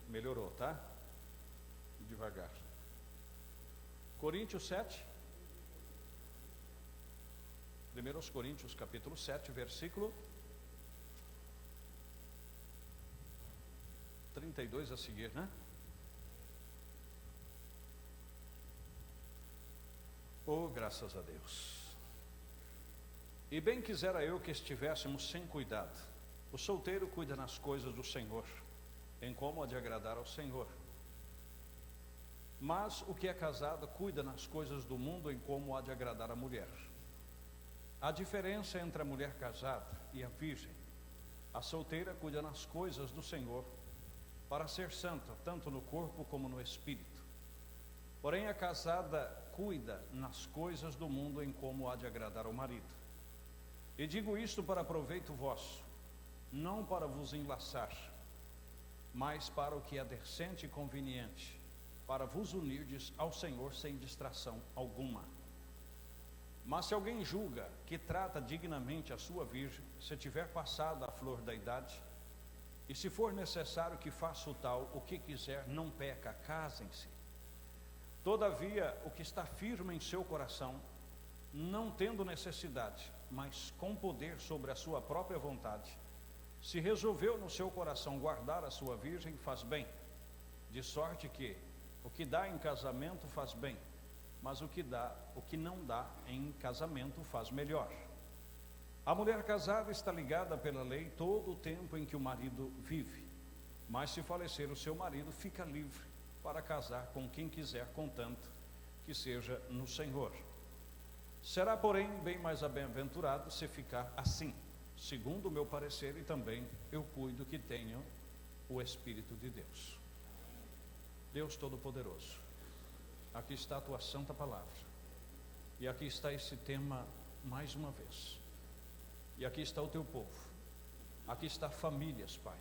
Melhorou, tá? Devagar. Coríntios 7. 1 Coríntios capítulo 7, versículo 32 a seguir, né? Oh, graças a Deus. E bem quisera eu que estivéssemos sem cuidado. O solteiro cuida nas coisas do Senhor, em como há de agradar ao Senhor. Mas o que é casado cuida nas coisas do mundo, em como há de agradar a mulher. A diferença entre a mulher casada e a virgem: a solteira cuida nas coisas do Senhor, para ser santa, tanto no corpo como no espírito. Porém a casada cuida nas coisas do mundo, em como há de agradar ao marido. E digo isto para proveito vosso, não para vos enlaçar, mas para o que é decente e conveniente, para vos unirdes ao Senhor sem distração alguma. Mas se alguém julga que trata dignamente a sua virgem, se tiver passado a flor da idade, e se for necessário que faça o tal, o que quiser, não peca, casem-se. Todavia, o que está firme em seu coração, não tendo necessidade, mas com poder sobre a sua própria vontade, se resolveu no seu coração guardar a sua virgem, faz bem. De sorte que o que dá em casamento faz bem, mas o que não dá em casamento faz melhor. A mulher casada está ligada pela lei todo o tempo em que o marido vive, mas se falecer o seu marido, fica livre para casar com quem quiser, contanto que seja no Senhor. Será, porém, bem mais bem-aventurado se ficar assim, segundo o meu parecer, e também eu cuido que tenham o Espírito de Deus. Deus Todo-Poderoso, aqui está a tua santa palavra, e aqui está esse tema mais uma vez, e aqui está o teu povo, aqui está famílias, Pai,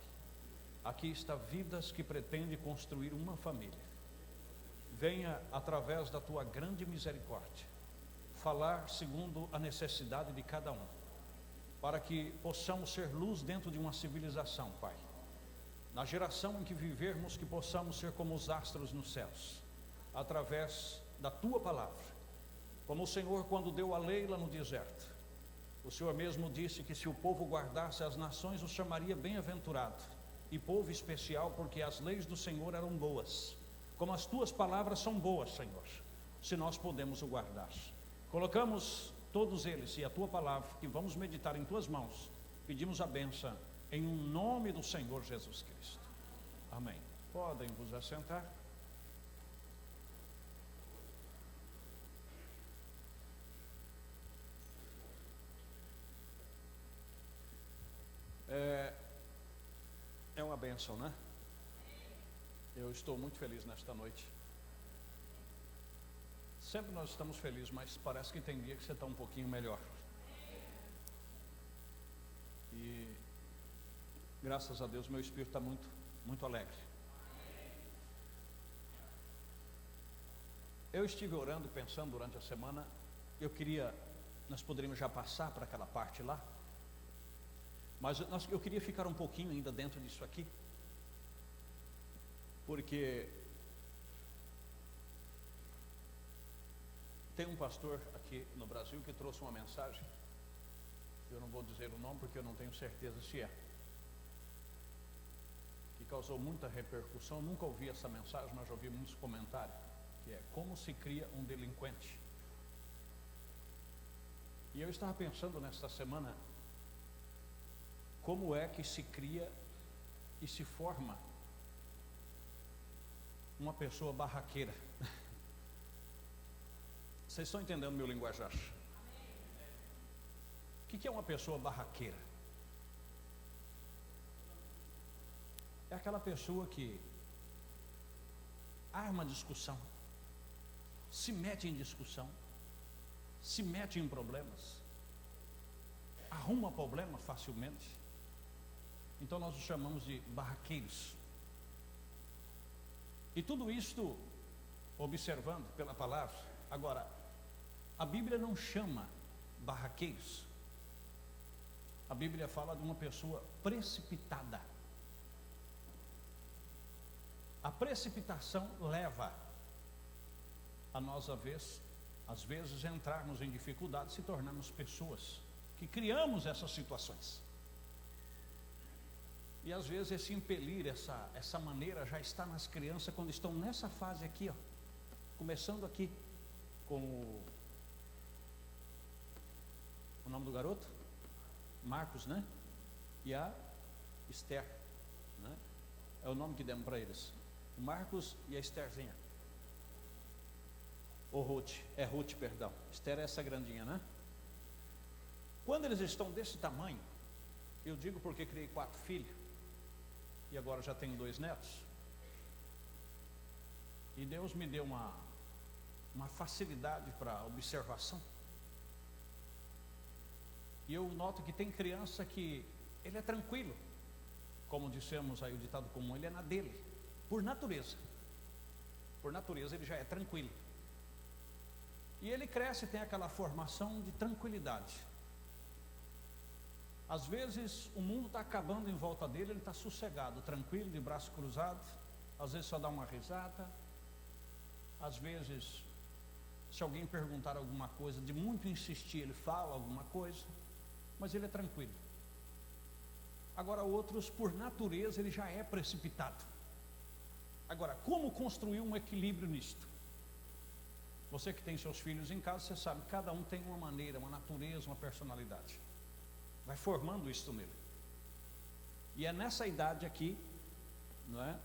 aqui está vidas que pretendem construir uma família. Venha, através da tua grande misericórdia, falar segundo a necessidade de cada um, para que possamos ser luz dentro de uma civilização, Pai. Na geração em que vivermos, que possamos ser como os astros nos céus, através da tua palavra. Como o Senhor, quando deu a lei lá no deserto, o Senhor mesmo disse que se o povo guardasse as nações, o chamaria bem-aventurado e povo especial, porque as leis do Senhor eram boas, como as tuas palavras são boas, Senhor, se nós podemos o guardar. Colocamos todos eles e a tua palavra, que vamos meditar em tuas mãos, pedimos a bênção em nome do Senhor Jesus Cristo. Amém. Podem vos assentar. É uma bênção, né? Eu estou muito feliz nesta noite. Sempre nós estamos felizes, mas parece que tem dia que você está um pouquinho melhor. E graças a Deus meu espírito está muito, muito alegre. Eu estive orando, pensando durante a semana. Nós poderíamos já passar para aquela parte lá, mas eu queria ficar um pouquinho ainda dentro disso aqui, porque tem um pastor aqui no Brasil que trouxe uma mensagem. Eu não vou dizer o nome porque eu não tenho certeza se é, que causou muita repercussão. Nunca ouvi essa mensagem, mas já ouvi muitos comentários, que é como se cria um delinquente. E eu estava pensando nesta semana, como é que se cria e se forma uma pessoa barraqueira. Vocês estão entendendo meu linguajar? O que é uma pessoa barraqueira? É aquela pessoa que arma discussão, se mete em discussão, se mete em problemas, arruma problema facilmente. Então nós os chamamos de barraqueiros. E tudo isto observando pela palavra. Agora, a Bíblia não chama barraqueiros. A Bíblia fala de uma pessoa precipitada. A precipitação leva a nós, às vezes, entrarmos em dificuldade, se tornarmos pessoas que criamos essas situações. E às vezes esse impelir, essa maneira já está nas crianças quando estão nessa fase aqui, ó, começando aqui com o nome do garoto? Marcos, né? E a Esther, né? É o nome que demos para eles. O Marcos e a Estherzinha. Ou Ruth, Ruth, perdão. Esther é essa grandinha, né? Quando eles estão desse tamanho, eu digo porque criei 4 filhos, e agora já tenho 2 netos, e Deus me deu uma facilidade para observação, e eu noto que tem criança que ele é tranquilo, como dissemos aí o ditado comum, ele é na dele, por natureza ele já é tranquilo, e ele cresce, tem aquela formação de tranquilidade. Às vezes o mundo está acabando em volta dele, ele está sossegado, tranquilo, de braço cruzado, às vezes só dá uma risada, às vezes, se alguém perguntar alguma coisa, de muito insistir, ele fala alguma coisa, mas ele é tranquilo. Agora outros, por natureza, ele já é precipitado. Agora, como construir um equilíbrio nisto? Você que tem seus filhos em casa, você sabe, cada um tem uma maneira, uma natureza, uma personalidade. Vai formando isso nele. E é nessa idade aqui, não é?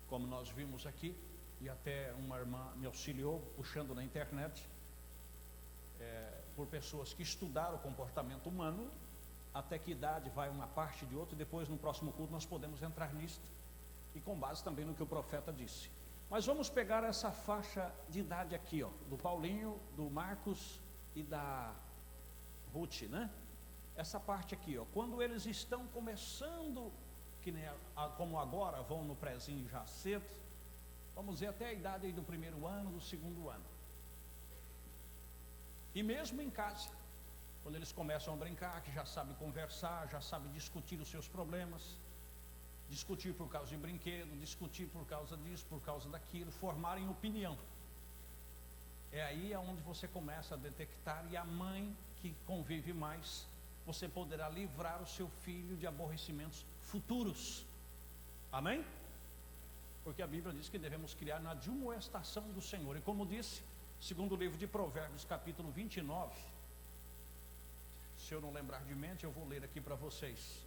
Como nós vimos aqui, e até uma irmã me auxiliou, puxando na internet, por pessoas que estudaram o comportamento humano, até que idade vai uma parte de outra, e depois no próximo culto nós podemos entrar nisto, e com base também no que o profeta disse. Mas vamos pegar essa faixa de idade aqui, ó, do Paulinho, do Marcos e da Ruth, né? Essa parte aqui, ó, quando eles estão começando, que nem como agora, vão no prézinho já cedo, vamos ver até a idade aí do 1º ano, do 2º ano. E mesmo em casa, quando eles começam a brincar, que já sabem conversar, já sabem discutir os seus problemas, discutir por causa de brinquedo, discutir por causa disso, por causa daquilo, formarem opinião. É aí aonde você começa a detectar, e a mãe que convive mais, você poderá livrar o seu filho de aborrecimentos futuros. Amém? Porque a Bíblia diz que devemos criar na admoestação do Senhor. E como disse, segundo o livro de Provérbios, capítulo 29, se eu não lembrar de mente, eu vou ler aqui para vocês.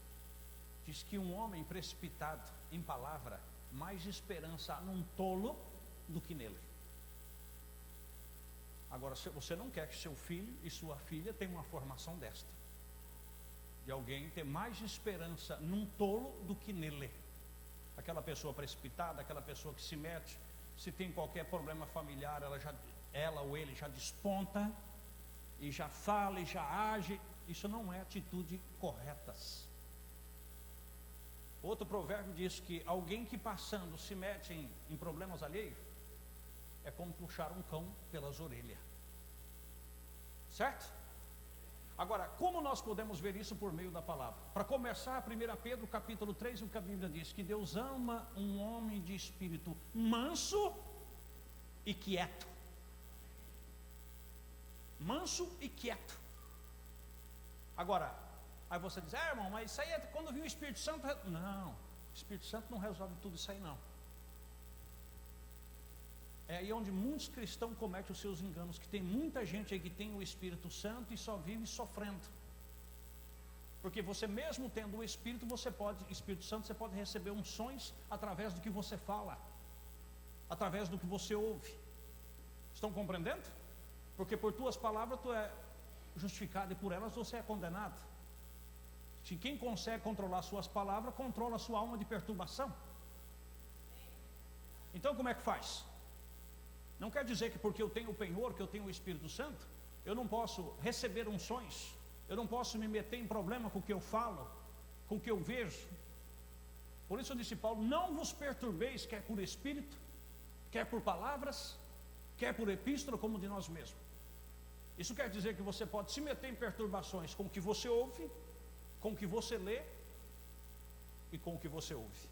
Diz que um homem precipitado em palavra, mais esperança há num tolo do que nele. Agora, você não quer que seu filho e sua filha tenham uma formação desta, de alguém ter mais esperança num tolo do que nele. Aquela pessoa precipitada, aquela pessoa que se mete, se tem qualquer problema familiar, ela ou ele já desponta, e já fala, e já age. Isso não é atitude corretas. Outro provérbio diz que alguém que passando se mete em problemas alheios, é como puxar um cão pelas orelhas. Certo? Agora, como nós podemos ver isso por meio da palavra? Para começar, 1 Pedro capítulo 3, o que a Bíblia diz, que Deus ama um homem de espírito manso e quieto. Manso e quieto. Agora, aí você diz, irmão, mas isso aí é quando viu o Espírito Santo. Não, o Espírito Santo não resolve tudo isso aí não. É aí onde muitos cristãos cometem os seus enganos, que tem muita gente aí que tem o Espírito Santo e só vive sofrendo. Porque você mesmo tendo o Espírito Santo, você pode receber unções através do que você fala, através do que você ouve. Estão compreendendo? Porque por tuas palavras tu é justificado e por elas você é condenado. Se quem consegue controlar suas palavras, controla a sua alma de perturbação. Então como é que faz? Não quer dizer que porque eu tenho o penhor, que eu tenho o Espírito Santo, eu não posso receber unções, eu não posso me meter em problema com o que eu falo, com o que eu vejo. Por isso disse Paulo, não vos perturbeis, quer por Espírito, quer por palavras, quer por epístola, como de nós mesmos. Isso quer dizer que você pode se meter em perturbações com o que você ouve, com o que você lê e com o que você ouve.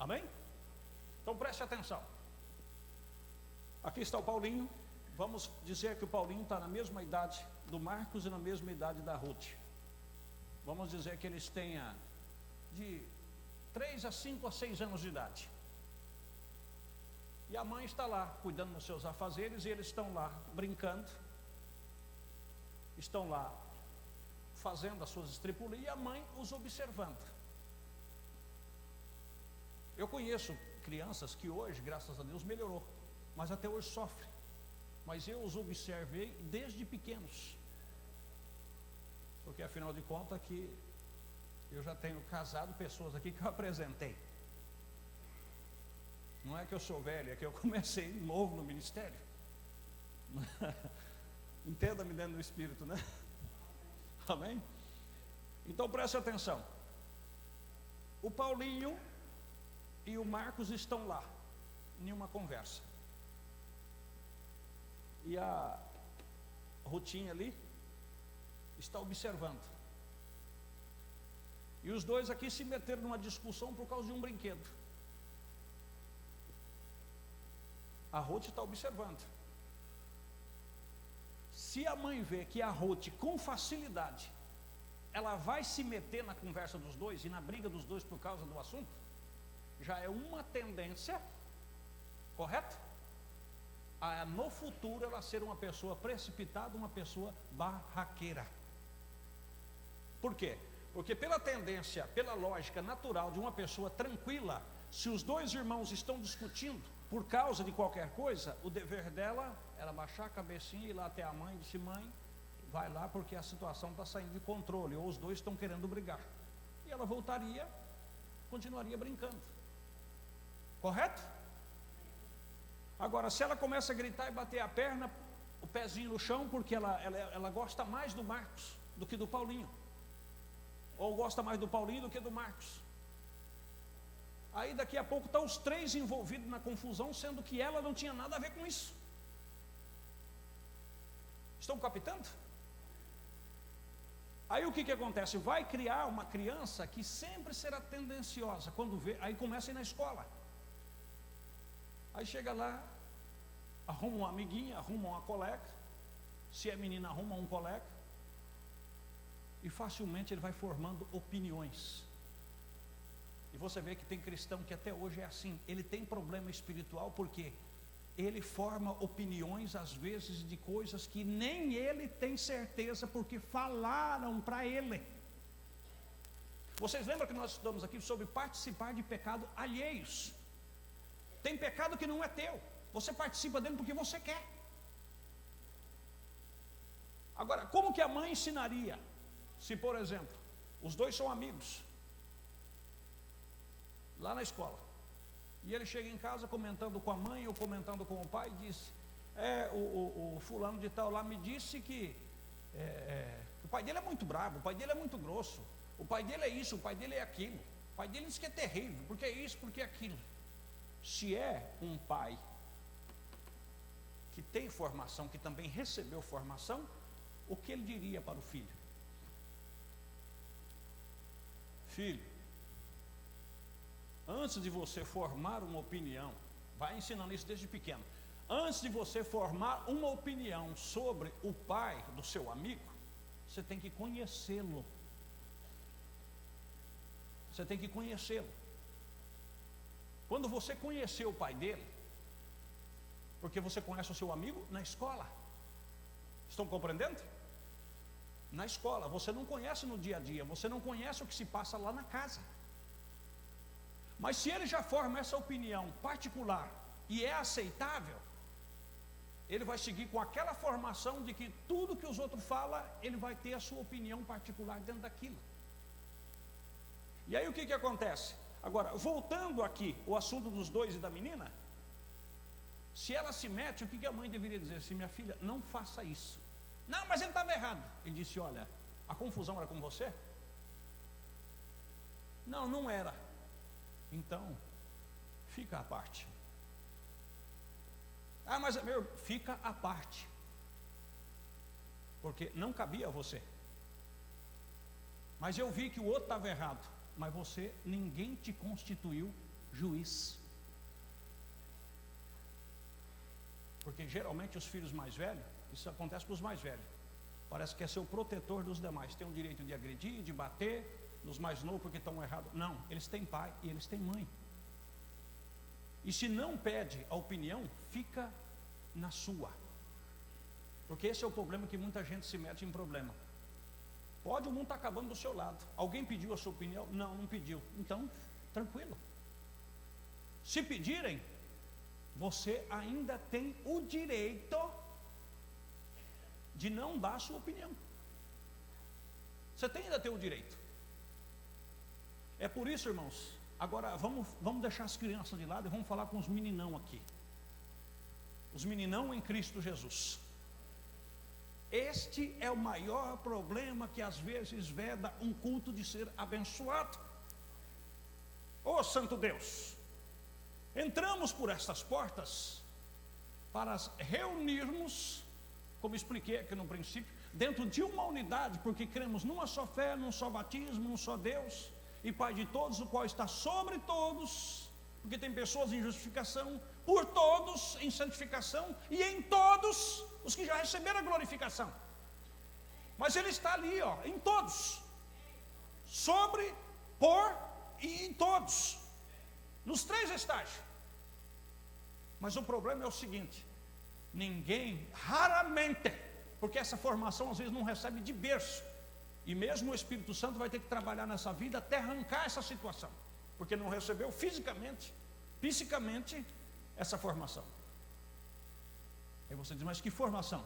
Amém? Então preste atenção. Aqui está o Paulinho. Vamos dizer que o Paulinho está na mesma idade do Marcos e na mesma idade da Ruth. Vamos dizer que eles tenham de 3 a 5 a 6 anos de idade. E a mãe está lá, cuidando dos seus afazeres, e eles estão lá brincando, estão lá fazendo as suas estripulias, e a mãe os observando. Eu conheço crianças que hoje, graças a Deus, melhorou, mas até hoje sofrem. Mas eu os observei desde pequenos, porque afinal de contas que eu já tenho casado pessoas aqui que eu apresentei. Não é que eu sou velho, é que eu comecei novo no ministério. Entenda-me dentro do Espírito, né? Amém? Então preste atenção. O Paulinho e o Marcos estão lá, em uma conversa. E a Rutinha ali está observando. E os dois aqui se meteram numa discussão por causa de um brinquedo. A Ruth está observando. Se a mãe vê que a Ruth, com facilidade, ela vai se meter na conversa dos dois e na briga dos dois por causa do assunto, já é uma tendência, correto? A no futuro ela ser uma pessoa precipitada, uma pessoa barraqueira. Por quê? Porque pela tendência, pela lógica natural de uma pessoa tranquila, se os dois irmãos estão discutindo por causa de qualquer coisa, o dever dela era baixar a cabecinha e ir lá até a mãe e disse: mãe, vai lá porque a situação está saindo de controle, ou os dois estão querendo brigar. E ela voltaria, continuaria brincando. Correto? Agora, se ela começa a gritar e bater a perna, o pezinho no chão, porque ela gosta mais do Marcos do que do Paulinho, ou gosta mais do Paulinho do que do Marcos, aí daqui a pouco estão os três envolvidos na confusão, sendo que ela não tinha nada a ver com isso. Estão captando? Aí o que acontece? Vai criar uma criança que sempre será tendenciosa, quando vê, aí começa a ir na escola. Aí chega lá, arruma uma amiguinha, arruma uma colega, se é menina arruma um colega, e facilmente ele vai formando opiniões. E você vê que tem cristão que até hoje é assim, ele tem problema espiritual porque ele forma opiniões às vezes de coisas que nem ele tem certeza porque falaram para ele. Vocês lembram que nós estudamos aqui sobre participar de pecado alheios? Tem pecado que não é teu, você participa dele porque você quer. Agora, como que a mãe ensinaria? Se, por exemplo, os dois são amigos, lá na escola, e ele chega em casa comentando com a mãe ou comentando com o pai, e diz: o fulano de tal lá me disse que o pai dele é muito bravo, o pai dele é muito grosso, o pai dele é isso, o pai dele é aquilo, o pai dele diz que é terrível, porque é isso, porque é aquilo. Se é um pai que tem formação, que também recebeu formação, o que ele diria para o filho? Filho, antes de você formar uma opinião, vai ensinando isso desde pequeno. Antes de você formar uma opinião sobre o pai do seu amigo, você tem que conhecê-lo. Você tem que conhecê-lo. Quando você conhecer o pai dele, porque você conhece o seu amigo na escola. Estão compreendendo? Na escola, você não conhece no dia a dia, você não conhece o que se passa lá na casa. Mas se ele já forma essa opinião particular e é aceitável, ele vai seguir com aquela formação de que tudo que os outros falam, ele vai ter a sua opinião particular dentro daquilo. E aí o que acontece? Agora, voltando aqui, o assunto dos dois e da menina, se ela se mete, o que a mãe deveria dizer? Assim: minha filha, não faça isso. Não, mas ele estava errado. Ele disse: olha, a confusão era com você? Não, não era. Então, fica à parte. Ah, mas meu, fica à parte. Porque não cabia a você. Mas eu vi que o outro estava errado. Mas você, ninguém te constituiu juiz. Porque geralmente os filhos mais velhos, isso acontece com os mais velhos, parece que é ser o protetor dos demais, tem o direito de agredir, de bater nos mais novos porque estão errados. Não, eles têm pai e eles têm mãe. E se não pede a opinião, fica na sua. Porque esse é o problema, que muita gente se mete em problema. Pode, o mundo está acabando do seu lado. Alguém pediu a sua opinião? Não, não pediu. Então, tranquilo. Se pedirem, você ainda tem o direito de não dar a sua opinião. Você ainda tem o direito. É por isso, irmãos, agora vamos deixar as crianças de lado e vamos falar com os meninão aqui. Os meninão em Cristo Jesus. Este é o maior problema que às vezes veda um culto de ser abençoado. Ô Santo Deus, entramos por estas portas para reunirmos, como expliquei aqui no princípio, dentro de uma unidade, porque cremos numa só fé, num só batismo, num só Deus e Pai de todos, o qual está sobre todos, porque tem pessoas em justificação, por todos em santificação e em todos os que já receberam a glorificação. Mas Ele está ali, ó, em todos, sobre, por e em todos, nos três estágios. Mas o problema é o seguinte: ninguém, raramente, porque essa formação às vezes não recebe de berço, e mesmo o Espírito Santo vai ter que trabalhar nessa vida até arrancar essa situação, porque não recebeu fisicamente, psicamente, essa formação. Aí você diz, mas que formação?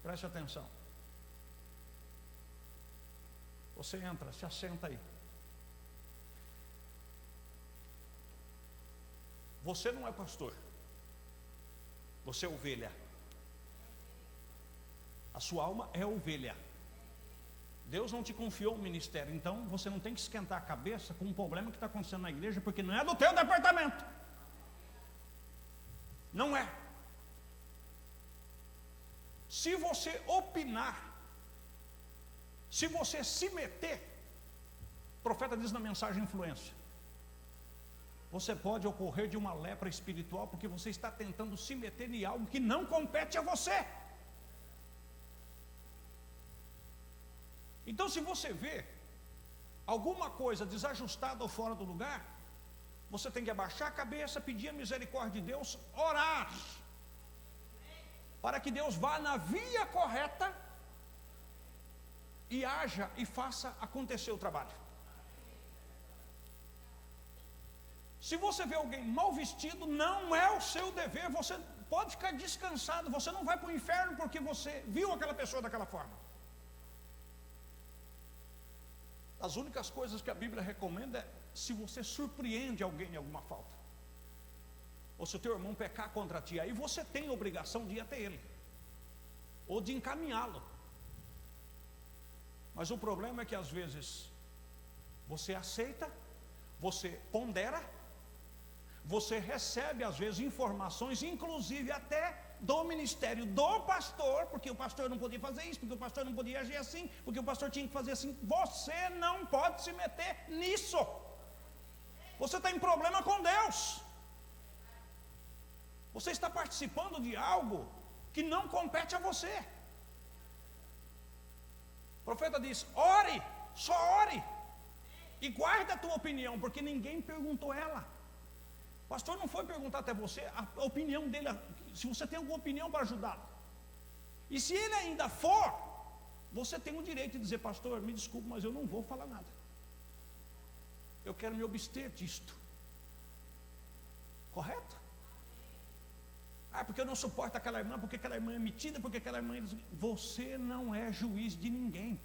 Preste atenção. Você entra, se assenta aí. Você não é pastor, você é ovelha. A sua alma é ovelha. Deus não te confiou um ministério, então você não tem que esquentar a cabeça com um problema que está acontecendo na igreja, porque não é do teu departamento. Não é. Se você opinar, se você se meter, o profeta diz na mensagem influência, você pode ocorrer de uma lepra espiritual, porque você está tentando se meter em algo que não compete a você. Então, se você vê alguma coisa desajustada ou fora do lugar, você tem que abaixar a cabeça, pedir a misericórdia de Deus, orar, para que Deus vá na via correta e haja e faça acontecer o trabalho. Se você vê alguém mal vestido, não é o seu dever, você pode ficar descansado, você não vai para o inferno porque você viu aquela pessoa daquela forma. As únicas coisas que a Bíblia recomenda é se você surpreende alguém em alguma falta, ou se o teu irmão pecar contra ti, aí você tem a obrigação de ir até ele, ou de encaminhá-lo. Mas o problema é que às vezes você aceita, você pondera, você recebe às vezes informações, inclusive até do ministério do pastor, porque o pastor não podia fazer isso, porque o pastor não podia agir assim, porque o pastor tinha que fazer assim. Você não pode se meter nisso. Você está em problema com Deus. Você está participando de algo que não compete a você. O profeta diz: ore, só ore, e guarda a tua opinião, porque ninguém perguntou ela. O pastor não foi perguntar até você a opinião dele, se você tem alguma opinião para ajudá-lo. E se ele ainda for, você tem o direito de dizer: pastor, me desculpe, mas eu não vou falar nada, eu quero me abster disto. Correto? Ah, porque eu não suporto aquela irmã, porque aquela irmã é metida, porque aquela irmã... Você não é juiz de ninguém.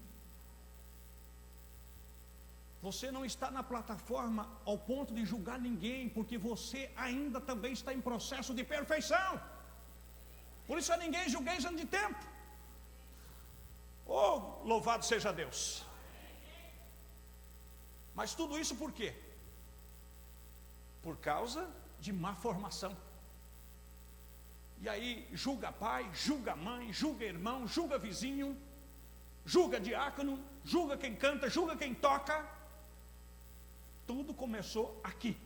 Você não está na plataforma ao ponto de julgar ninguém, porque você ainda também está em processo de perfeição. Por isso a ninguém julgueis antes de tempo. Oh, louvado seja Deus. Mas tudo isso por quê? Por causa de má formação. E aí julga pai, julga mãe, julga irmão, julga vizinho, julga diácono, julga quem canta, julga quem toca. Tudo começou aqui.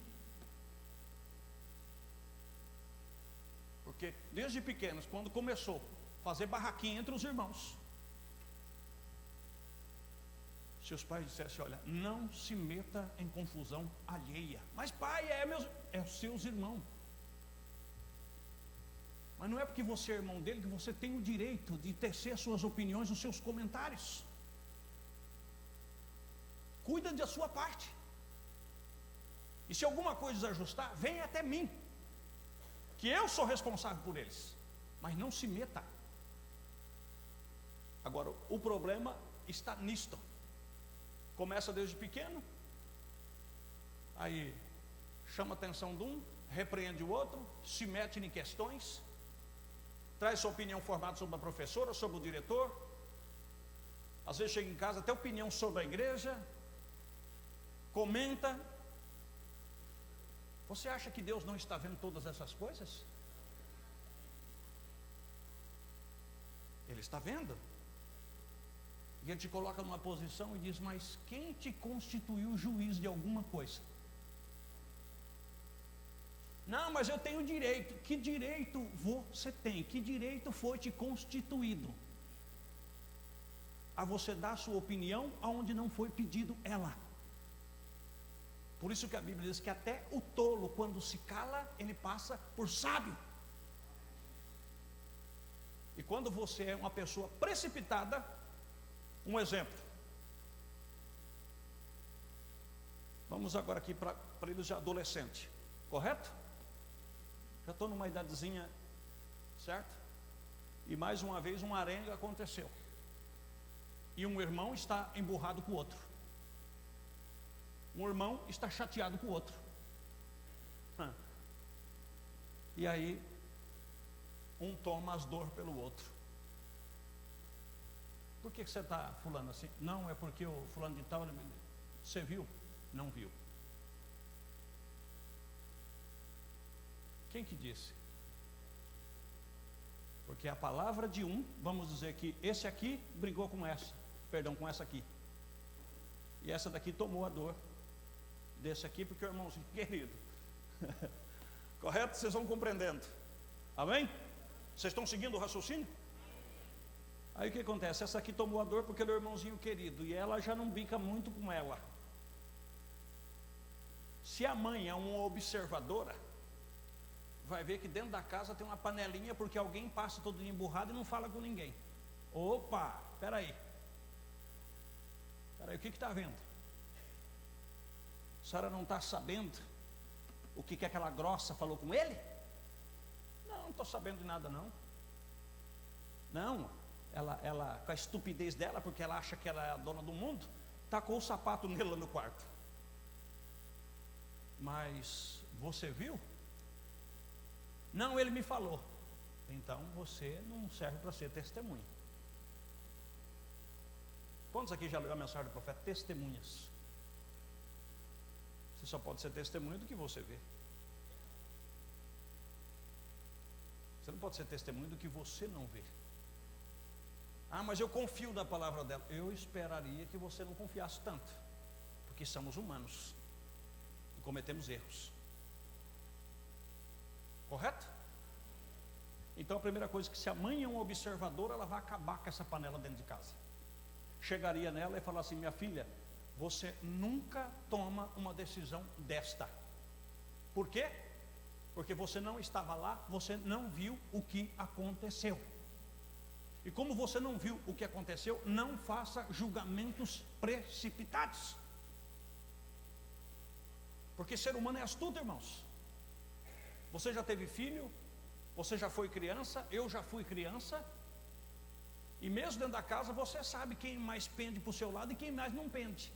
Porque porque desde pequenos, quando começou a fazer barraquinha entre os irmãos, se os pais dissessem, olha, não se meta em confusão alheia. Mas pai, é os seus irmãos. Mas não é porque você é irmão dele que você tem o direito de tecer as suas opiniões, os seus comentários. Cuida da sua parte. E se alguma coisa desajustar, venha até mim, que eu sou responsável por eles. Mas não se meta. Agora, o problema está nisto. Começa desde pequeno, aí chama a atenção de um, repreende o outro, se mete em questões, traz sua opinião formada sobre a professora, sobre o diretor, às vezes chega em casa até opinião sobre a igreja, comenta. Você acha que Deus não está vendo todas essas coisas? Ele está vendo. E Ele te coloca numa posição e diz, mas quem te constituiu juiz de alguma coisa? Não, mas eu tenho direito. Que direito você tem? Que direito foi te constituído? A você dar a sua opinião aonde não foi pedido ela. Por isso que a Bíblia diz que até o tolo, quando se cala, ele passa por sábio. E quando você é uma pessoa precipitada, um exemplo. Vamos agora aqui para eles já adolescente, correto? Já estou numa idadezinha, certo? E mais uma vez um arenga aconteceu. E um irmão está emburrado com o outro. Um irmão está chateado com o outro. E aí, um toma as dores pelo outro. Por que você está fulano assim? Não, é porque o fulano de tal, você viu? Não viu. Quem que disse? Porque a palavra de um, vamos dizer que esse aqui brigou com essa, com essa aqui. E essa daqui tomou a dor desse aqui, porque o irmãozinho querido. Correto? Vocês vão compreendendo. Amém? Vocês estão seguindo o raciocínio? Aí o que acontece? Essa aqui tomou a dor porque ele é o irmãozinho querido, e ela já não bica muito com ela. Se a mãe é uma observadora, vai ver que dentro da casa tem uma panelinha, porque alguém passa todo dia emburrado e não fala com ninguém. Opa, peraí, o que está vendo? A senhora não está sabendo o que aquela grossa falou com ele? Não estou sabendo de nada não. Não, ela com a estupidez dela, porque ela acha que ela é a dona do mundo, tacou o sapato nele lá no quarto. Mas você viu? Não, ele me falou. Então você não serve para ser testemunha. Quantos aqui já leu a mensagem do profeta? Testemunhas. Você só pode ser testemunha do que você vê. Você não pode ser testemunha do que você não vê. Ah, mas eu confio na palavra dela. Eu esperaria que você não confiasse tanto, porque somos humanos e cometemos erros. Correto? Então a primeira coisa, que se a mãe é um observador, ela vai acabar com essa panela dentro de casa. Chegaria nela e falar assim: minha filha, você nunca toma uma decisão desta. Por quê? Porque você não estava lá, você não viu o que aconteceu. E como você não viu o que aconteceu, não faça julgamentos precipitados. Porque ser humano é astuto, irmãos. Você já teve filho, você já foi criança, eu já fui criança. E mesmo dentro da casa, você sabe quem mais pende para o seu lado e quem mais não pende.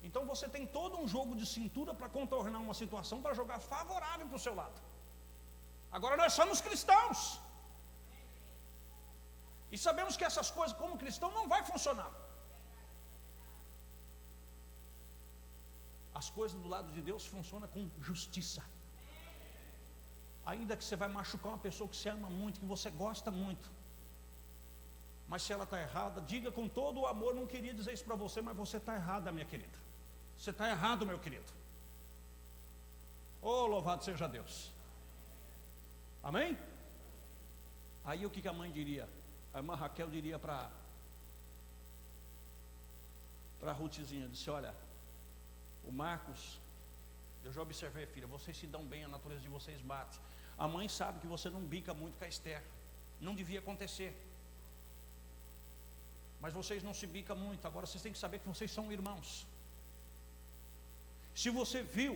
Então você tem todo um jogo de cintura para contornar uma situação, para jogar favorável para o seu lado. Agora nós somos cristãos. E sabemos que essas coisas, como cristão, não vai funcionar. As coisas do lado de Deus funcionam com justiça. Ainda que você vai machucar uma pessoa que você ama muito, que você gosta muito, mas se ela está errada, diga com todo o amor. Não queria dizer isso para você, mas você está errada, minha querida. Você está errado, meu querido. Oh, louvado seja Deus. Amém? Aí o que a mãe diria? A irmã Raquel diria para Ruthzinha, disse: olha, o Marcos, eu já observei, filha, vocês se dão bem, a natureza de vocês bate. A mãe sabe que você não bica muito com a Esther, não devia acontecer, mas vocês não se bicam muito. Agora vocês têm que saber que vocês são irmãos. Se você viu,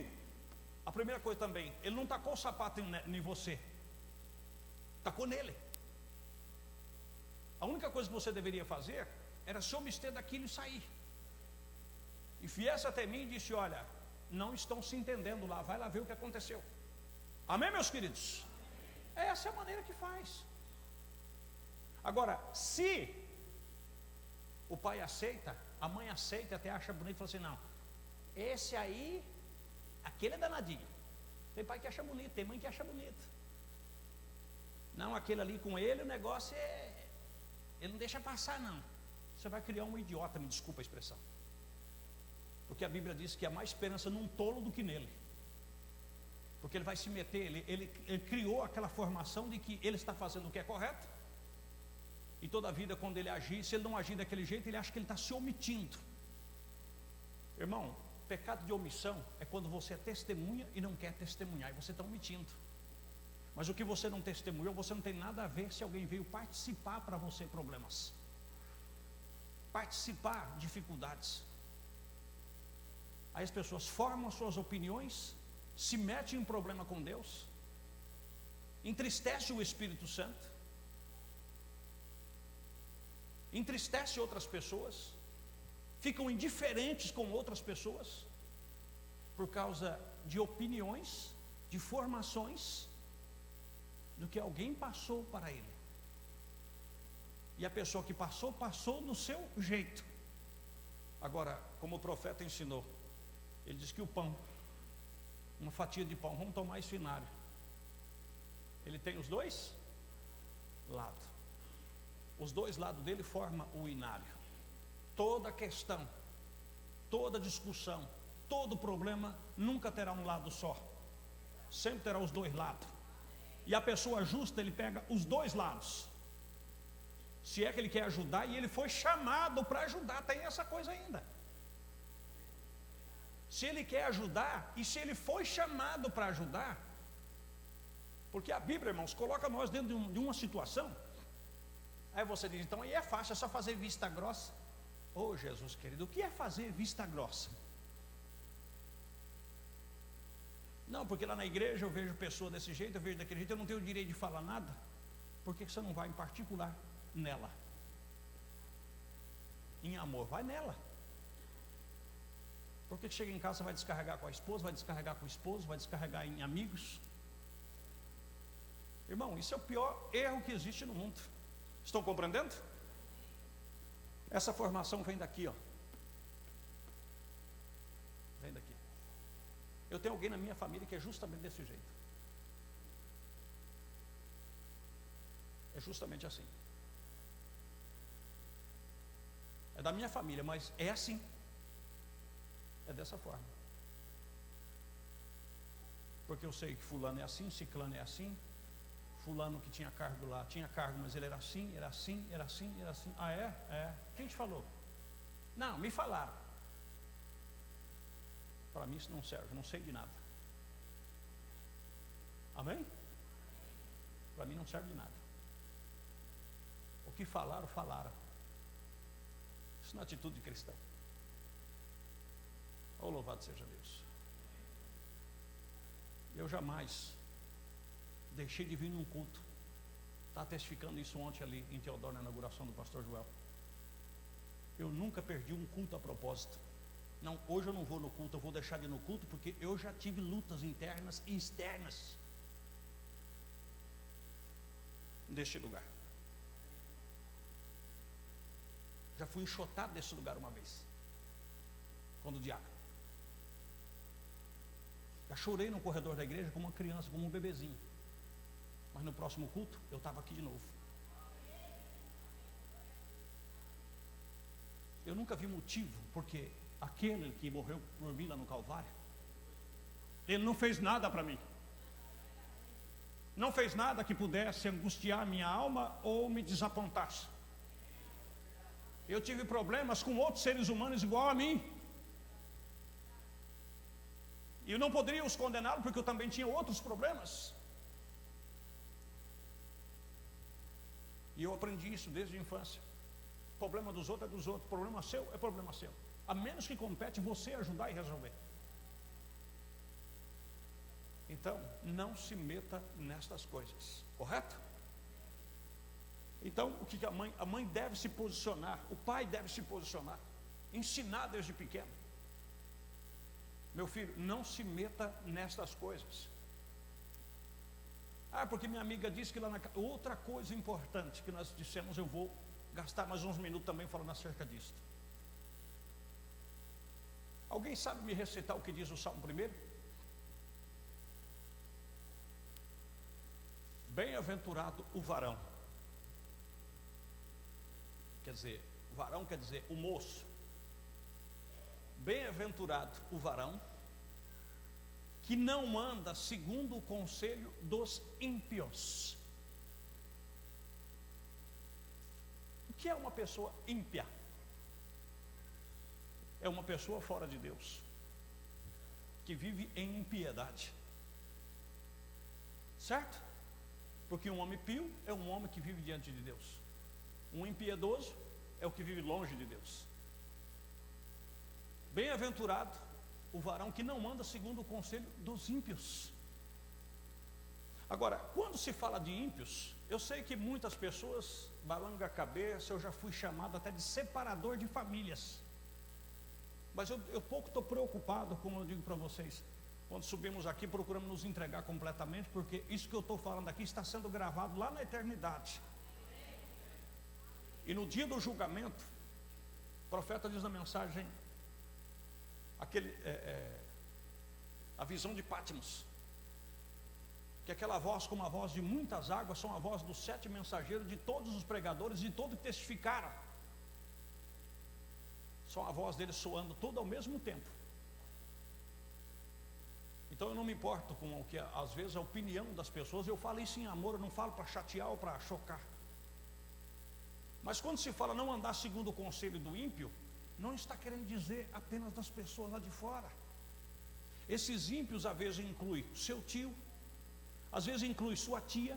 a primeira coisa também, ele não tacou o sapato em você, tacou nele. A única coisa que você deveria fazer era se abster daquilo e sair. E viesse até mim e disse: olha, não estão se entendendo lá, vai lá ver o que aconteceu. Amém, meus queridos? Essa é a maneira que faz. Agora, se o pai aceita, a mãe aceita, até acha bonito, fala assim: não, esse aí, aquele é danadinho. Tem pai que acha bonito, tem mãe que acha bonito. Não, aquele ali com ele, o negócio ele não deixa passar, não. Você vai criar um idiota, me desculpa a expressão. Porque a Bíblia diz que há mais esperança num tolo do que nele. Porque ele vai se meter, ele criou aquela formação de que ele está fazendo o que é correto. E toda a vida, quando ele agir, se ele não agir daquele jeito, ele acha que ele está se omitindo. Irmão, pecado de omissão é quando você é testemunha e não quer testemunhar, e você está omitindo. Mas o que você não testemunhou, você não tem nada a ver se alguém veio participar para você problemas, participar dificuldades. Aí as pessoas formam as suas opiniões, se metem em problema com Deus, entristece o Espírito Santo, entristece outras pessoas, ficam indiferentes com outras pessoas, por causa de opiniões, de formações, do que alguém passou para ele. E a pessoa que passou, passou no seu jeito. Agora, como o profeta ensinou, ele diz que o pão, uma fatia de pão, vamos tomar esse inário, ele tem os dois lados. Os dois lados dele formam o inário. Toda questão, toda discussão, todo problema nunca terá um lado só, sempre terá os dois lados. E a pessoa justa, ele pega os dois lados, se é que ele quer ajudar, e ele foi chamado para ajudar. Tem essa coisa ainda. Se ele quer ajudar, e se ele foi chamado para ajudar, porque a Bíblia, irmãos, coloca nós dentro de uma situação. Aí você diz: então aí é fácil, é só fazer vista grossa. Oh, Jesus querido, o que é fazer vista grossa? Não, porque lá na igreja eu vejo pessoa desse jeito, eu vejo daquele jeito, eu não tenho o direito de falar nada. Por que você não vai em particular nela? Em amor, vai nela. Por que chega em casa, vai descarregar com a esposa, vai descarregar com o esposo, vai descarregar em amigos? Irmão, isso é o pior erro que existe no mundo. Estão compreendendo? Essa formação vem daqui, ó. Vem daqui. Eu tenho alguém na minha família que é justamente desse jeito. É justamente assim. É da minha família, mas é assim. É dessa forma. Porque eu sei que fulano é assim, ciclano é assim. Fulano que tinha cargo lá, tinha cargo, mas ele era assim, era assim, era assim, era assim. Ah, é? É. Quem te falou? Não, me falaram. Para mim isso não serve, não sei de nada. Amém? Para mim não serve de nada. O que falaram, falaram. Isso não é atitude de cristão. Oh, louvado seja Deus. Eu jamais deixei de vir num culto. Estava testificando isso ontem ali em Teodoro, na inauguração do pastor Joel. Eu nunca perdi um culto a propósito. Não, hoje eu não vou no culto, eu vou deixar de ir no culto, porque eu já tive lutas internas e externas deste lugar. Já fui enxotado desse lugar uma vez, quando diácono. Já chorei no corredor da igreja como uma criança, como um bebezinho. Mas no próximo culto, eu estava aqui de novo. Eu nunca vi motivo, porque aquele que morreu por mim lá no Calvário, ele não fez nada para mim. não fez nada que pudesse angustiar minha alma ou me desapontasse. Eu tive problemas com outros seres humanos igual a mim. E eu não poderia os condená-los porque eu também tinha outros problemas. E eu aprendi isso desde a infância. O problema dos outros é dos outros, o problema seu é problema seu. A menos que compete você ajudar e resolver. Então, não se meta nestas coisas, correto? Então, o que a mãe deve se posicionar, o pai deve se posicionar, ensinar desde pequeno. Meu filho, não se meta nestas coisas. Porque minha amiga disse que lá na casa. Outra coisa importante que nós dissemos, eu vou gastar mais uns minutos também falando acerca disso. Alguém sabe me recitar o que diz o Salmo 1? Bem-aventurado o varão. Quer dizer, varão quer dizer o moço. Bem-aventurado o varão que não anda segundo o conselho dos ímpios. O que é uma pessoa ímpia? É uma pessoa fora de Deus, que vive em impiedade. Certo? Porque um homem pio é um homem que vive diante de Deus. Um impiedoso é o que vive longe de Deus. Bem-aventurado o varão que não anda segundo o conselho dos ímpios. Agora, quando se fala de ímpios, eu sei que muitas pessoas balangam a cabeça, eu já fui chamado até de separador de famílias. Mas eu pouco estou preocupado, como eu digo para vocês. Quando subimos aqui, procuramos nos entregar completamente, porque isso que eu estou falando aqui está sendo gravado lá na eternidade. E no dia do julgamento, o profeta diz na mensagem, a visão de Pátimos, que aquela voz como a voz de muitas águas, são a voz dos 7 mensageiros, de todos os pregadores, de todos que testificaram. São a voz deles soando tudo ao mesmo tempo. Então eu não me importo com o que às vezes a opinião das pessoas, eu falo isso em amor, eu não falo para chatear ou para chocar. Mas quando se fala não andar segundo o conselho do ímpio, não está querendo dizer apenas das pessoas lá de fora. Esses ímpios às vezes incluem seu tio, às vezes inclui sua tia,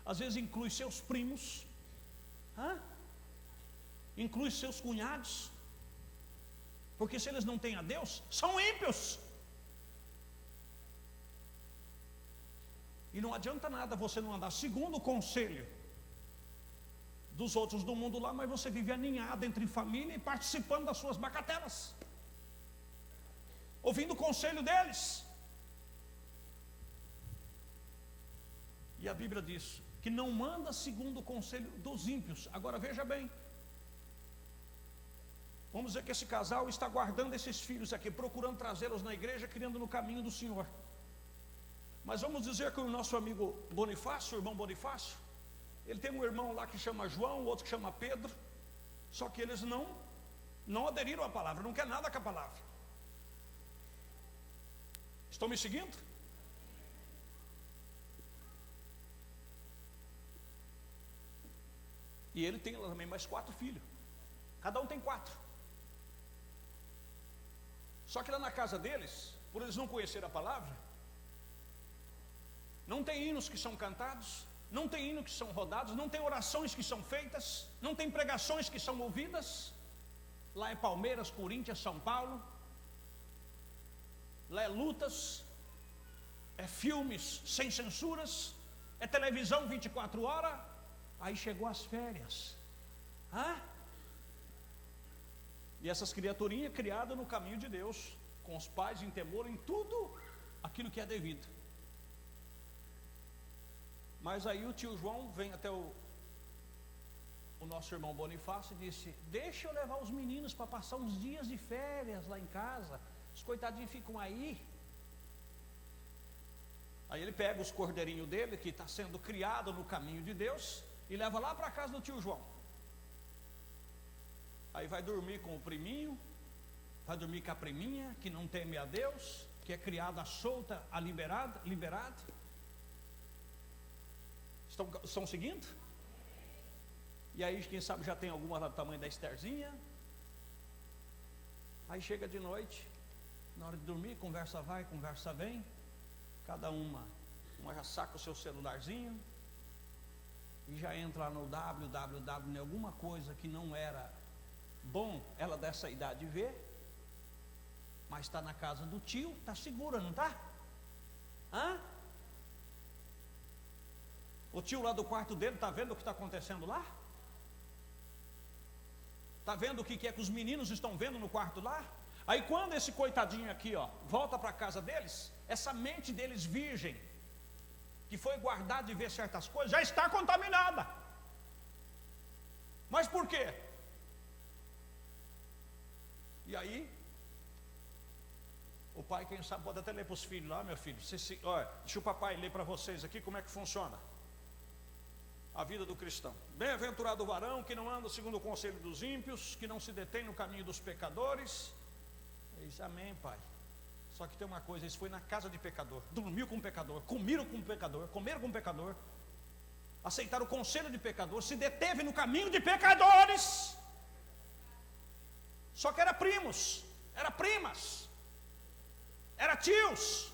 às vezes inclui seus primos, inclui seus cunhados, porque se eles não têm a Deus, são ímpios. E não adianta nada você não andar segundo o conselho dos outros do mundo lá, mas você vive aninhado entre família e participando das suas bacatelas, ouvindo o conselho deles. E a Bíblia diz que não manda segundo o conselho dos ímpios. Agora veja bem, vamos dizer que esse casal está guardando esses filhos aqui, procurando trazê-los na igreja, criando no caminho do Senhor. Mas vamos dizer que o nosso amigo Bonifácio, o irmão Bonifácio, ele tem um irmão lá que chama João, outro que chama Pedro, só que eles não aderiram à palavra, não quer nada com a palavra. Estão me seguindo? E ele tem lá também mais 4 filhos, cada um tem 4. Só que lá na casa deles, por eles não conhecerem a palavra, não tem hinos que são cantados, não tem hinos que são rodados, não tem orações que são feitas, não tem pregações que são ouvidas. Lá é Palmeiras, Corinthians, São Paulo, lá é lutas, é filmes sem censuras, é televisão 24 horas. Aí chegou as férias, e essas criaturinhas criadas no caminho de Deus, com os pais em temor, em tudo aquilo que é devido. Mas aí o tio João vem até o nosso irmão Bonifácio e disse: deixa eu levar os meninos para passar uns dias de férias lá em casa, os coitadinhos ficam aí. Aí ele pega os cordeirinhos dele, que está sendo criado no caminho de Deus, e leva lá para a casa do tio João. Aí vai dormir com o priminho, vai dormir com a priminha, que não teme a Deus, que é criada solta, liberada. Estão seguindo? E aí, quem sabe já tem alguma lá do tamanho da Estherzinha. Aí chega de noite, na hora de dormir, conversa vai, conversa vem. Cada uma já saca o seu celularzinho e já entra lá no www em alguma coisa que não era bom ela dessa idade ver, mas está na casa do tio, está segura, não está? Hã? O tio lá do quarto dele está vendo o que está acontecendo lá? Está vendo o que é que os meninos estão vendo no quarto lá? Aí quando esse coitadinho aqui, ó, volta para a casa deles, essa mente deles virgem, que foi guardada de ver certas coisas, já está contaminada. Mas por quê? E aí, o pai, quem sabe, pode até ler para os filhos lá, meu filho. Olha, deixa o papai ler para vocês aqui como é que funciona a vida do cristão. Bem-aventurado o varão que não anda segundo o conselho dos ímpios, que não se detém no caminho dos pecadores. Diz, amém, pai. Só que tem uma coisa, isso foi na casa de pecador, dormiu com um pecador, comeram com um pecador, comeram com um pecador, aceitaram o conselho de pecador, se deteve no caminho de pecadores. Só que era primos, era primas, era tios.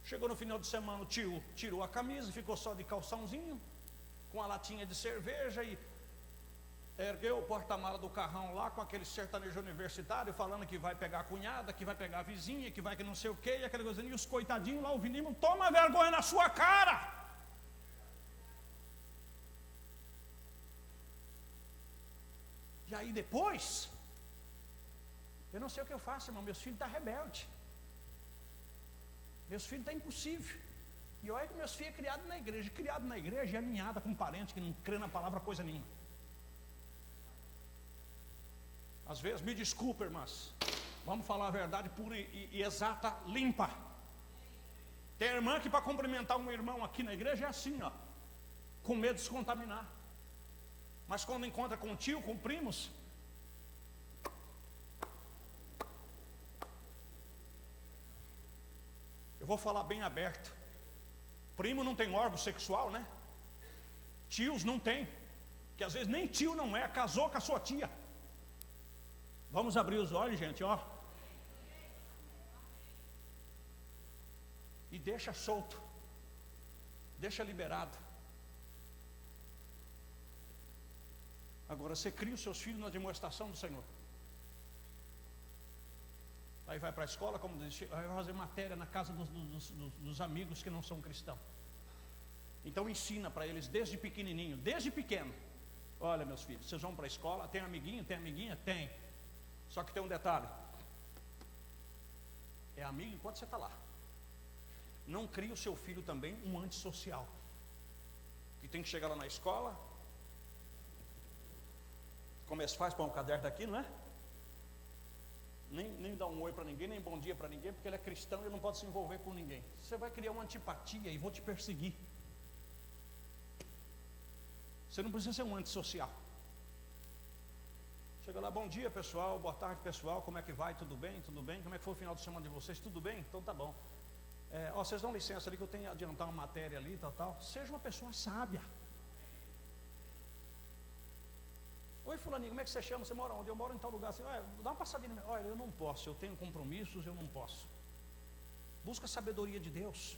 Chegou no final de semana, o tio tirou a camisa, ficou só de calçãozinho, com a latinha de cerveja e ergueu o porta-mala do carrão lá com aquele sertanejo universitário, falando que vai pegar a cunhada, que vai pegar a vizinha, que vai que não sei o que, e aquela coisa, e os coitadinhos lá ouvindo, toma vergonha na sua cara. E aí depois, eu não sei o que eu faço, irmão, meus filhos estão rebeldes. Meus filhos estão impossível. E olha que meus filhos é criado na igreja, e alinhada com parente que não crê na palavra coisa nenhuma. Às vezes, me desculpa, irmãs, vamos falar a verdade pura e exata, limpa. Tem irmã que para cumprimentar um irmão aqui na igreja é assim, ó, com medo de se contaminar. Mas quando encontra com tio, com primos, eu vou falar bem aberto. Primo não tem órgão sexual, né? Tios não tem, que às vezes nem tio não é, casou com a sua tia. Vamos abrir os olhos, gente, ó. E deixa solto, deixa liberado. Agora você cria os seus filhos na demonstração do Senhor. Aí vai para a escola, como disse, vai fazer matéria na casa dos amigos que não são cristãos. Então ensina para eles desde pequenininho, desde pequeno. Olha, meus filhos, vocês vão para a escola, tem amiguinho, tem amiguinha? Tem. Só que tem um detalhe. É amigo enquanto você está lá. Não crie o seu filho também um antissocial, que tem que chegar lá na escola. Como é que faz para um caderno daqui, não é? Nem dá um oi para ninguém, nem bom dia para ninguém, porque ele é cristão e ele não pode se envolver com ninguém. Você vai criar uma antipatia e vou te perseguir. Você não precisa ser um antissocial. Chega lá, bom dia pessoal, boa tarde pessoal, como é que vai? Tudo bem? Tudo bem? Como é que foi o final de semana de vocês? Tudo bem? Então tá bom. Vocês dão licença ali que eu tenho que adiantar uma matéria ali, tal. Seja uma pessoa sábia. Oi fulaninho, como é que você chama? Você mora onde? Eu moro em tal lugar. Assim, dá uma passadinha. Olha, eu não posso, eu tenho compromissos, eu não posso. Busca a sabedoria de Deus.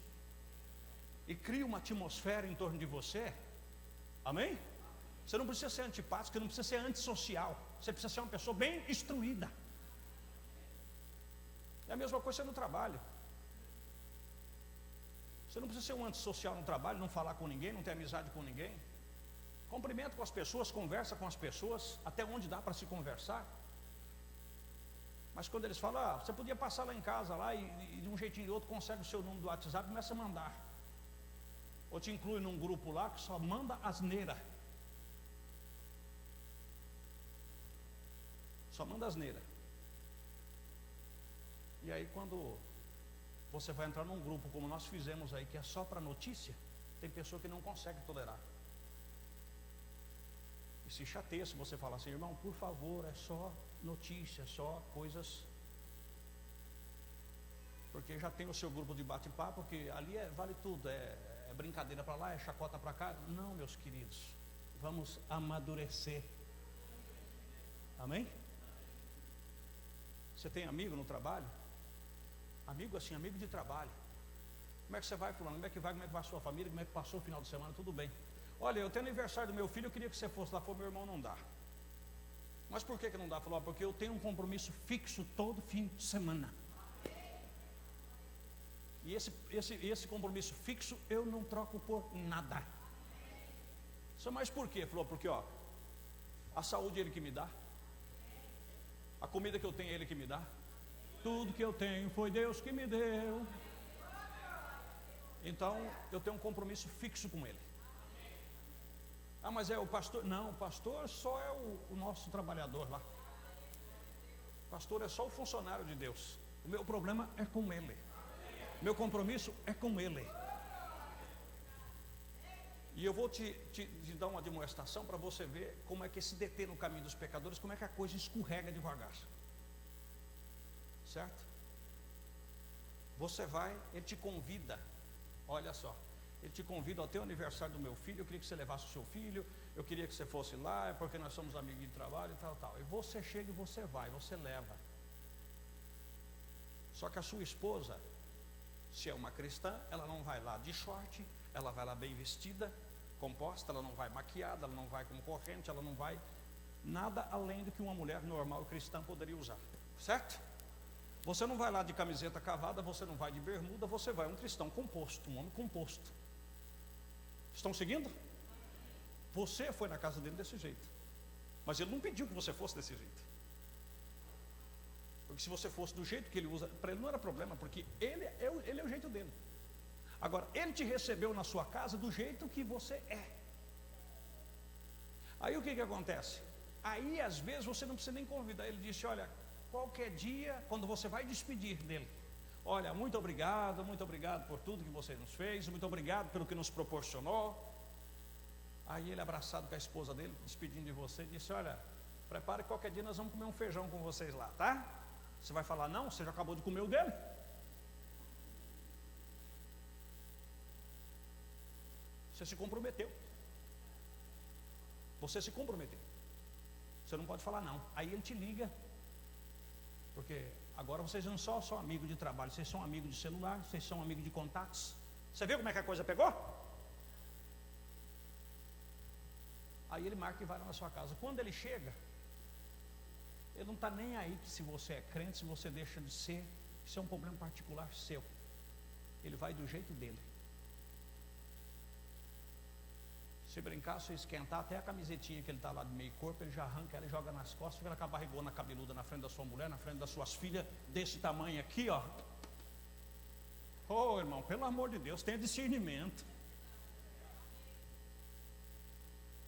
E cria uma atmosfera em torno de você. Amém? Você não precisa ser antipático, você não precisa ser antissocial. Você precisa ser uma pessoa bem instruída. É a mesma coisa no trabalho. Você não precisa ser um antissocial no trabalho, não falar com ninguém, não ter amizade com ninguém. Cumprimenta com as pessoas, conversa com as pessoas, até onde dá para se conversar. Mas quando eles falam, você podia passar lá em casa lá e de um jeitinho ou outro consegue o seu número do WhatsApp e começa a mandar. Ou te inclui num grupo lá que só manda asneira. Só manda asneira. E aí quando você vai entrar num grupo como nós fizemos aí, que é só para notícia, tem pessoa que não consegue tolerar. E se chateia se você falar assim, irmão, por favor, é só notícia, só coisas. Porque já tem o seu grupo de bate-papo, que ali vale tudo, é é brincadeira para lá, é chacota para cá. Não, meus queridos, vamos amadurecer. Amém? Você tem amigo no trabalho? Amigo assim, amigo de trabalho. Como é que você vai, fulano? Como é que vai a sua família? Como é que passou o final de semana? Tudo bem. Olha, eu tenho aniversário do meu filho, eu queria que você fosse lá. Falou, meu irmão, não dá. Mas por que não dá? Falou, porque eu tenho um compromisso fixo todo fim de semana. E esse compromisso fixo eu não troco por nada. Só mais por quê? Falou, porque a saúde é Ele que me dá. A comida que eu tenho é Ele que me dá. Tudo que eu tenho foi Deus que me deu. Então eu tenho um compromisso fixo com Ele. Ah, mas é o pastor? Não, o pastor só é o nosso trabalhador lá. O pastor é só o funcionário de Deus. O meu problema é com Ele. Meu compromisso é com Ele. E eu vou te dar uma demonstração para você ver como é que se deter no caminho dos pecadores, como é que a coisa escorrega devagar. Certo? Você vai, ele te convida. Olha só, ele te convida ao teu aniversário do meu filho. Eu queria que você levasse o seu filho. Eu queria que você fosse lá, porque nós somos amigos de trabalho e tal. E você chega e você vai, você leva. Só que a sua esposa, se é uma cristã, ela não vai lá de short, ela vai lá bem vestida, composta, ela não vai maquiada, ela não vai com corrente, ela não vai nada além do que uma mulher normal cristã poderia usar, certo? Você não vai lá de camiseta cavada, você não vai de bermuda, você vai um cristão composto, um homem composto. Estão seguindo? Você foi na casa dele desse jeito, mas ele não pediu que você fosse desse jeito. Porque se você fosse do jeito que ele usa, para ele não era problema, porque ele é o jeito dele. Agora, ele te recebeu na sua casa do jeito que você é. Aí o que acontece? Aí às vezes você não precisa nem convidar. Ele disse, olha, qualquer dia, quando você vai despedir dele, olha, muito obrigado por tudo que você nos fez, muito obrigado pelo que nos proporcionou. Aí ele, abraçado com a esposa dele, despedindo de você, disse, olha, prepare que qualquer dia nós vamos comer um feijão com vocês lá, tá? Você vai falar, não, você já acabou de comer o dele. Você se comprometeu. Você se comprometeu. Você não pode falar não. Aí ele te liga. Porque agora vocês não são só amigos de trabalho, vocês são amigos de celular, vocês são amigos de contatos. Você viu como é que a coisa pegou? Aí ele marca e vai lá na sua casa. Quando ele chega, ele não está nem aí que se você é crente, se você deixa de ser. Isso é um problema particular seu. Ele vai do jeito dele. Se brincar, se esquentar, até a camisetinha que ele está lá de meio corpo, ele já arranca ela e joga nas costas, fica com a barrigona cabeluda na frente da sua mulher, na frente das suas filhas, desse tamanho aqui, ó. Oh, irmão, pelo amor de Deus, tenha discernimento.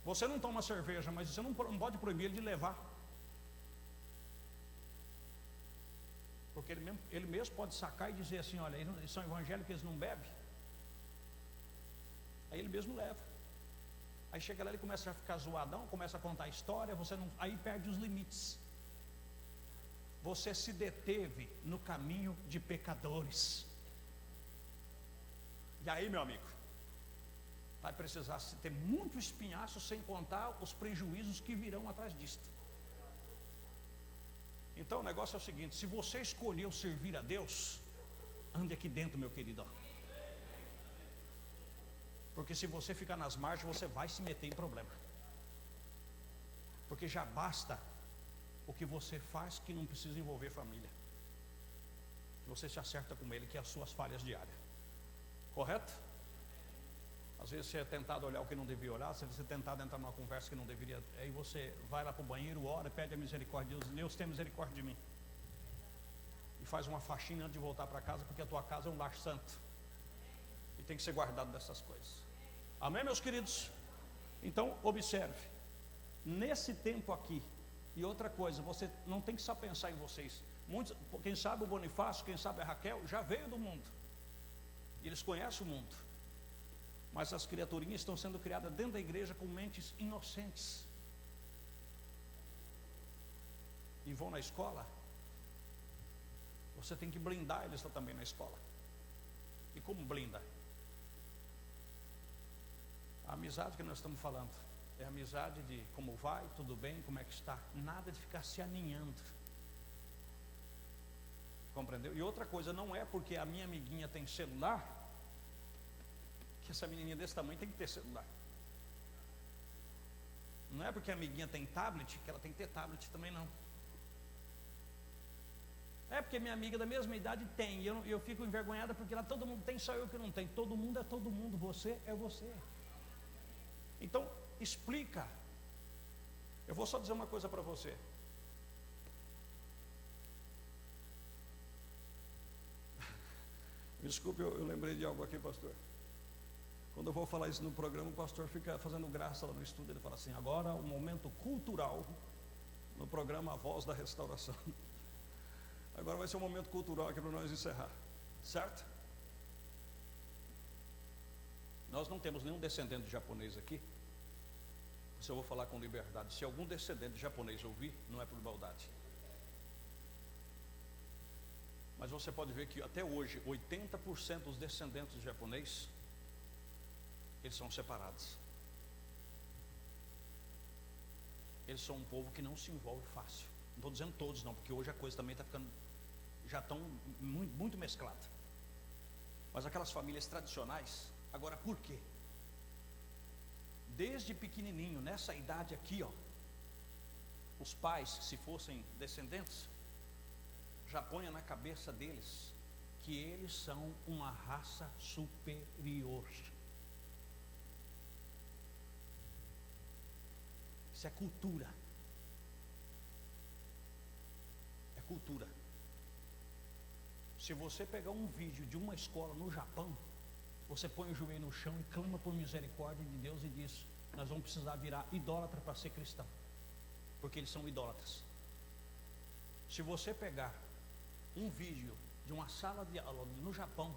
Você não toma cerveja, mas você não pode proibir ele de levar. Porque ele mesmo pode sacar e dizer assim, olha, eles são evangélicos, eles não bebem. Aí ele mesmo leva. Aí chega lá, ele começa a ficar zoadão, começa a contar a história, aí perde os limites. Você se deteve no caminho de pecadores. E aí, meu amigo, vai precisar ter muito espinhaço, sem contar os prejuízos que virão atrás disto. Então o negócio é o seguinte, se você escolheu servir a Deus, ande aqui dentro, meu querido. Porque se você ficar nas margens, você vai se meter em problema. Porque já basta o que você faz que não precisa envolver família. Você se acerta com ele, que é as suas falhas diárias. Correto? Às vezes você é tentado olhar o que não devia olhar, você é tentado entrar numa conversa que não deveria. Aí você vai lá para o banheiro, ora, pede a misericórdia de Deus. Deus tem misericórdia de mim. E faz uma faxina antes de voltar para casa, porque a tua casa é um lar santo. E tem que ser guardado dessas coisas. Amém, meus queridos? Então, observe. Nesse tempo aqui, e outra coisa, você não tem que só pensar em vocês. Muitos, quem sabe o Bonifácio, quem sabe a Raquel, já veio do mundo. E eles conhecem o mundo. Mas as criaturinhas estão sendo criadas dentro da igreja com mentes inocentes. E vão na escola. Você tem que blindar eles também na escola. E como blinda? A amizade que nós estamos falando é amizade de como vai, tudo bem, como é que está. Nada de ficar se aninhando. Compreendeu? E outra coisa, não é porque a minha amiguinha tem celular que essa menininha desse tamanho tem que ter celular. Não é porque a amiguinha tem tablet que ela tem que ter tablet também, não. É porque minha amiga da mesma idade tem, e eu fico envergonhada porque lá todo mundo tem, só eu que não tenho. Todo mundo é todo mundo, você é você. Então, explica. Eu vou só dizer uma coisa para você. Desculpe, eu lembrei de algo aqui, pastor. Quando eu vou falar isso no programa, o pastor fica fazendo graça lá no estúdio. Ele fala assim: agora o momento cultural no programa A Voz da Restauração. Agora vai ser um momento cultural aqui para nós encerrar, certo? Nós não temos nenhum descendente de japonês aqui. Isso eu vou falar com liberdade. Se algum descendente de japonês ouvir, não é por maldade. Mas você pode ver que até hoje 80% dos descendentes de japonês, eles são separados. Eles são um povo que não se envolve fácil. Não estou dizendo todos não, porque hoje a coisa também está ficando, já estão muito mesclada. Mas aquelas famílias tradicionais, agora por quê? Desde pequenininho, nessa idade aqui, ó, os pais, se fossem descendentes, já ponha na cabeça deles que eles são uma raça superior. Isso é cultura. É cultura. Se você pegar um vídeo de uma escola no Japão, você põe o joelho no chão e clama por misericórdia de Deus e diz: nós vamos precisar virar idólatra para ser cristão, porque eles são idólatras. Se você pegar um vídeo de uma sala de aula no Japão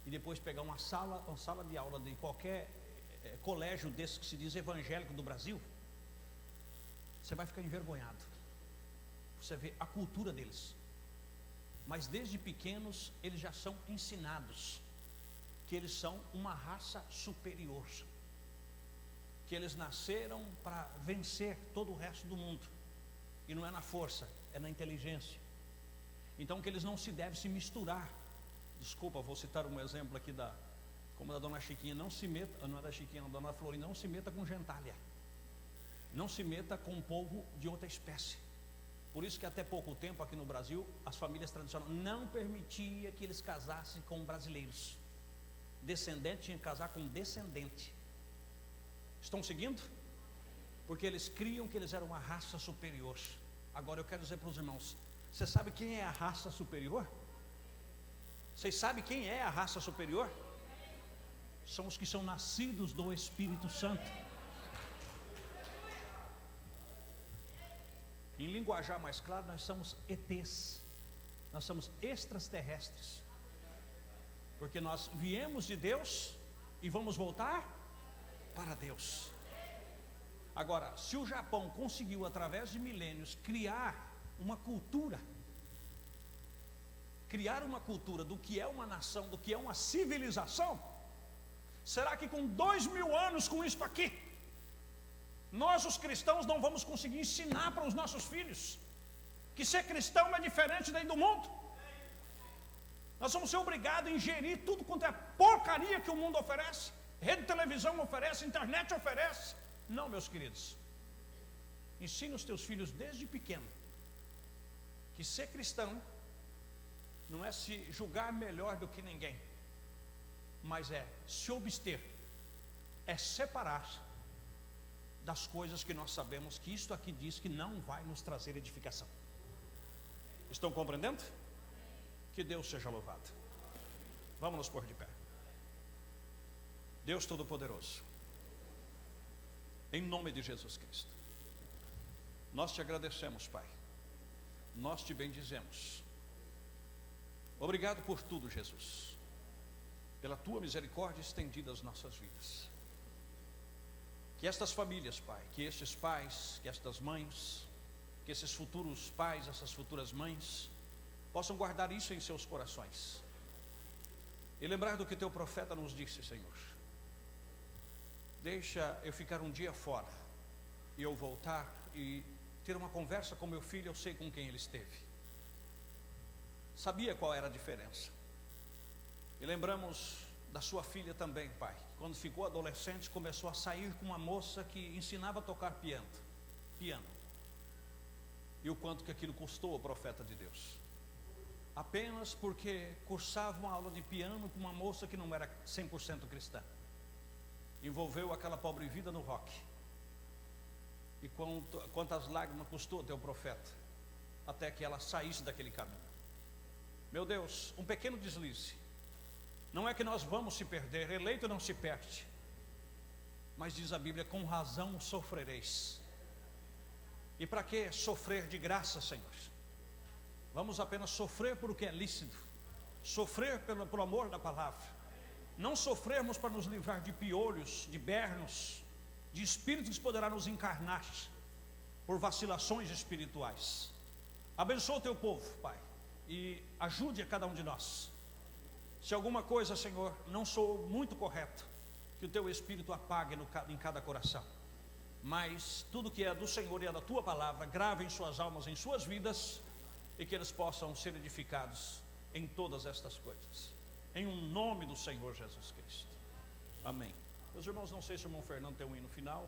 e depois pegar uma sala de aula de qualquer colégio desse que se diz evangélico do Brasil, você vai ficar envergonhado. Você vê a cultura deles. Mas desde pequenos eles já são ensinados que eles são uma raça superior, que eles nasceram para vencer todo o resto do mundo, e não é na força, é na inteligência. Então que eles não se devem se misturar. Desculpa, vou citar um exemplo aqui como da dona Chiquinha. Não se meta, não é da Chiquinha, a dona Florinda, não se meta com gentalha. Não se meta com um povo de outra espécie. Por isso que até pouco tempo aqui no Brasil, as famílias tradicionais não permitiam que eles casassem com brasileiros. Descendente tinha que casar com descendente. Estão seguindo? Porque eles criam que eles eram uma raça superior. Agora eu quero dizer para os irmãos: você sabe quem é a raça superior? Vocês sabem quem é a raça superior? São os que são nascidos do Espírito Santo. Em linguajar mais claro, nós somos ETs. Nós somos extraterrestres. Porque nós viemos de Deus e vamos voltar para Deus. Agora, se o Japão conseguiu através de milênios criar uma cultura do que é uma nação, do que é uma civilização, será que com 2000 anos com isto aqui, nós os cristãos não vamos conseguir ensinar para os nossos filhos que ser cristão é diferente daí do mundo? Nós vamos ser obrigados a ingerir tudo quanto é porcaria que o mundo oferece, rede de televisão oferece, internet oferece. Não, meus queridos, ensine os teus filhos desde pequeno que ser cristão não é se julgar melhor do que ninguém, mas é se abster, é separar das coisas que nós sabemos que isto aqui diz que não vai nos trazer edificação. Estão compreendendo? Que Deus seja louvado. Vamos nos pôr de pé. Deus Todo-Poderoso, em nome de Jesus Cristo, nós te agradecemos, Pai. Nós te bendizemos. Obrigado por tudo, Jesus, pela tua misericórdia estendida às nossas vidas. Que estas famílias, Pai, que estes pais, que estas mães, que esses futuros pais, essas futuras mães, possam guardar isso em seus corações e lembrar do que teu profeta nos disse, Senhor. deixa eu ficar um dia fora e eu voltar e ter uma conversa com meu filho, eu sei com quem ele esteve. Sabia qual era a diferença. E lembramos da sua filha também, pai. Quando ficou adolescente, começou a sair com uma moça que ensinava a tocar piano. E o quanto que aquilo custou ao profeta de Deus. Apenas porque cursava uma aula de piano com uma moça que não era 100% cristã. Envolveu aquela pobre vida no rock. E quantas lágrimas custou teu profeta, até que ela saísse daquele caminho. Meu Deus, um pequeno deslize. Não é que nós vamos se perder, eleito não se perde. Mas diz a Bíblia, com razão sofrereis. E para que sofrer de graça, Senhor? Vamos apenas sofrer por o que é lícito. Sofrer pelo amor da palavra. Não sofrermos para nos livrar de piolhos, de bernos, de espíritos que poderá nos encarnar por vacilações espirituais. Abençoa o teu povo, Pai, e ajude a cada um de nós. Se alguma coisa, Senhor, não sou muito correto, que o teu Espírito apague em cada coração. Mas tudo que é do Senhor e é da tua palavra, grave em suas almas, em suas vidas, e que eles possam ser edificados em todas estas coisas. Em um nome do Senhor Jesus Cristo. Amém. Meus irmãos, não sei se o irmão Fernando tem um hino final.